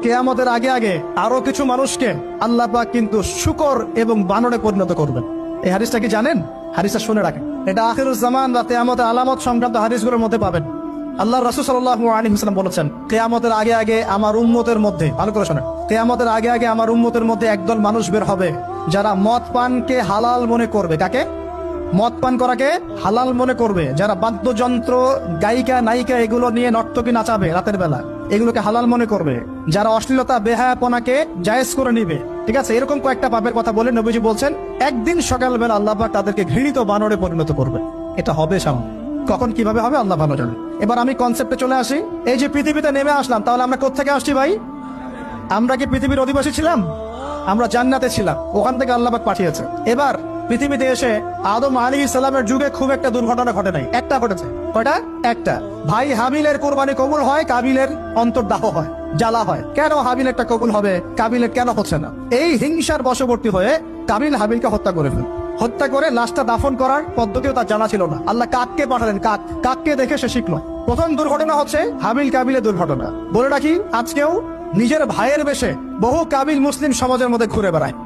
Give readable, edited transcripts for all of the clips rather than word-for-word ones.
কিয়ামতের আগে আগে আরো কিছু মানুষকে আল্লাহ পাক কিন্তু শূকর এবং বানরে পরিণত করবেন। এই হাদিসটা কি জানেন? হাদিসটা শুনে রাখেন, এটা আখিরুজ জামান বা কিয়ামতের আলামত সংক্রান্ত হাদিসগুলোর মধ্যে পাবেন। আল্লাহ রাসূল সাল্লাল্লাহু আলাইহি ওয়াসাল্লাম বলেছেন, কিয়ামতের আগে আগে আমার উম্মতের মধ্যে, ভালো করে শোনেন, কিয়ামতের আগে আগে আমার উম্মতের মধ্যে একদল মানুষ বের হবে যারা মদ পানকে হালাল মনে করবে। কাকে? মদ পান করাকে হালাল মনে করবে। যারা বাদ্যযন্ত্র, গায়িকা, নায়িকা এগুলো নিয়ে নর্তকী নাচাবে রাতের বেলা, এগুলোকে হালাল মনে করবে। যারা অশ্লীলতা, বেহায়াপনাকে জায়েজ করে নিবে। ঠিক আছে, এরকম কয়েকটা পাপের কথা বলে নবীজি বলছেন একদিন সকালবেলা আল্লাহ পাক তাদেরকে ঘৃণিত বানরে পরিণত করবে। এটা হবে সামনে, কখন কিভাবে হবে আল্লাহ ভালো জানেন। এবার আমি কনসেপ্টে চলে আসি। এই যে পৃথিবীতে নেমে আসলাম, তাহলে আমরা কোত্থেকে আসছি ভাই? আমরা কি পৃথিবীর অধিবাসী ছিলাম? আমরা জান্নাতে ছিলাম, ওখান থেকে আল্লাহ পাক পাঠিয়েছে। এবার পৃথিবীতে এসে আদম আলাইহিস সালামের যুগে খুব একটা দুর্ঘটনা ঘটে নাই, একটা ঘটেছে। কয়টা? একটা। ভাই হাবিলের কোরবানি কবুল হয়, কাবিলের অন্তর্দাহ হয়, জ্বালা হয়। কেন হাবিলেরটা কবুল হবে, কাবিলের কেন হচ্ছে না? এই হিংসার বশবর্তী হয়ে কাবিল হাবিলকে হত্যা করে ফেল। হত্যা করে লাশটা দাফন করার পদ্ধতিও তার জানা ছিল না। আল্লাহ কাককে পাঠালেন, কাককে দেখে সে শিখলো। প্রথম দুর্ঘটনা হচ্ছে হাবিল কাবিলের দুর্ঘটনা। বলে রাখি, আজকেও নিজের ভাইয়ের বেশে বহু কাবিল মুসলিম সমাজের মধ্যে ঘুরে বেড়ায়।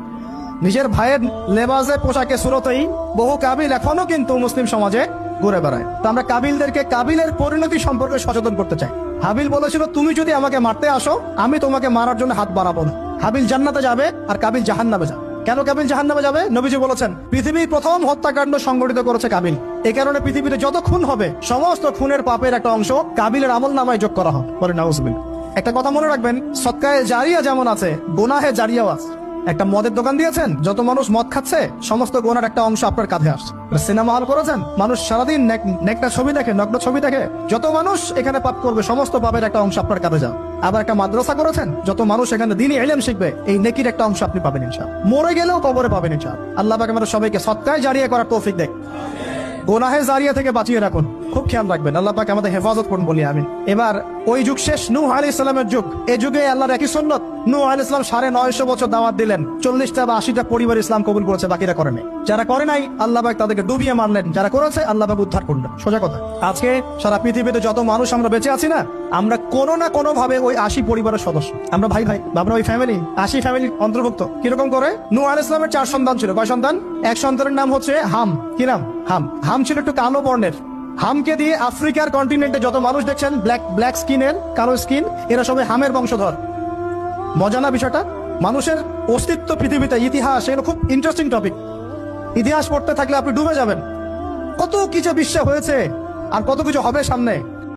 নিজের ভাইয়ের লেবাসে, পোশাকে, সুরতেই বহু কাবিল এখনো কিন্তু মুসলিম সমাজে ঘুরে বেড়ায়। তো আমরা কাবিলদেরকে কাবিলের পরিণতি সম্পর্কে সচেতন করতে চাই। হাবিল বলেছিল, তুমি যদি আমাকে মারতে আসো, আমি তোমাকে মারার জন্য হাত বাড়াবো না। হাবিল জান্নাতে যাবে আর কাবিল জাহান্নামে যাবে। কেন কাবিল জাহান্নামে যাবে? নবীজি বলেছেন, পৃথিবীর প্রথম হত্যাকাণ্ড সংগঠিত করেছে কাবিল। এই কারণে পৃথিবীতে যত খুন হবে, সমস্ত খুনের পাপের একটা অংশ কাবিলের আমলনামায় যোগ করা হবে। বলে নাউজুবিল্লাহ। একটা কথা মনে রাখবেন, সদকায়ে জারিয়া যেমন আছে, গুনাহে জারিয়াও আছে। একটা মদের দোকান দিয়েছেন, যত মানুষ মদ খাচ্ছে, সমস্ত গোনার একটা অংশ আপনার কাঁধে আসছে। সিনেমা হল করেছেন, মানুষ সারাদিন নেকটা ছবি দেখে, নগ্ন ছবি দেখে, যত মানুষ এখানে পাপ করবে, সমস্ত পাপের একটা অংশ আপনার কাঁধে যাবে। আবার একটা মাদ্রাসা করেছেন, যত মানুষ এখানে দ্বীনি ইলম শিখবে, এই নেকির একটা অংশ আপনি পাবেন ইনশাআল্লাহ। মরে গেলেও কবরে পাবেন ইনশাআল্লাহ। আল্লাহ পাক আমাদের সবাইকে সদকায়ে জারিয়া করার তৌফিক দেয়। গুনাহে জারিয়া থেকে বাঁচিয়ে রাখুন, খুব খেয়াল রাখবেন। আল্লাহ পাক আমাদের হেফাজত করুন বলি আমিন। এবার ওই যুগ শেষ, নূহ আলাইহিস সালামের যুগ। এই যুগে আল্লাহর একই সুন্নত। নূহ আলাইহিস সালাম 950 বছর দাওয়াত দিলেন, 40টা বা 80টা পরিবার ইসলাম কবুল করেছে, বাকিরা করে নাই। যারা করে নাই আল্লাহ পাক তাদেরকে ডুবিয়ে মারলেন, যারা করেছে আল্লাহ পাক উদ্ধার করলেন। সোজা কথা। আজকে সারা পৃথিবীতে যত মানুষ আমরা বেঁচে আছি না, আমরা কোনো না কোনো ভাবে ওই 80 পরিবারের সদস্য। আমরা ভাই ভাই, আমরা ওই ফ্যামিলি, 80 ফ্যামিলি অন্তর্ভুক্ত। কিরকম করে? নূহ আলাইহিস সালামের 4 সন্তান ছিল। কয় সন্তান? এক সন্তানের নাম হচ্ছে হাম। কি নাম? হাম। হাম ছিল একটু কালো বর্ণের। হামকে দিয়ে আফ্রিকার কন্টিনেন্টে যত মানুষ দেখছেন ব্ল্যাক স্কিনের, কালো স্কিন, এরা সবাই হামের বংশধর। মজা না বিষয়টা? মানুষের অস্তিত্ব পৃথিবীতে, ইতিহাস, এগুলো খুব ইন্টারেস্টিং টপিক। ইতিহাস পড়তে থাকলে আপনি ডুবে যাবেন। কত কিছু বিশ্বে হয়েছে আর কত কিছু হবে সামনে।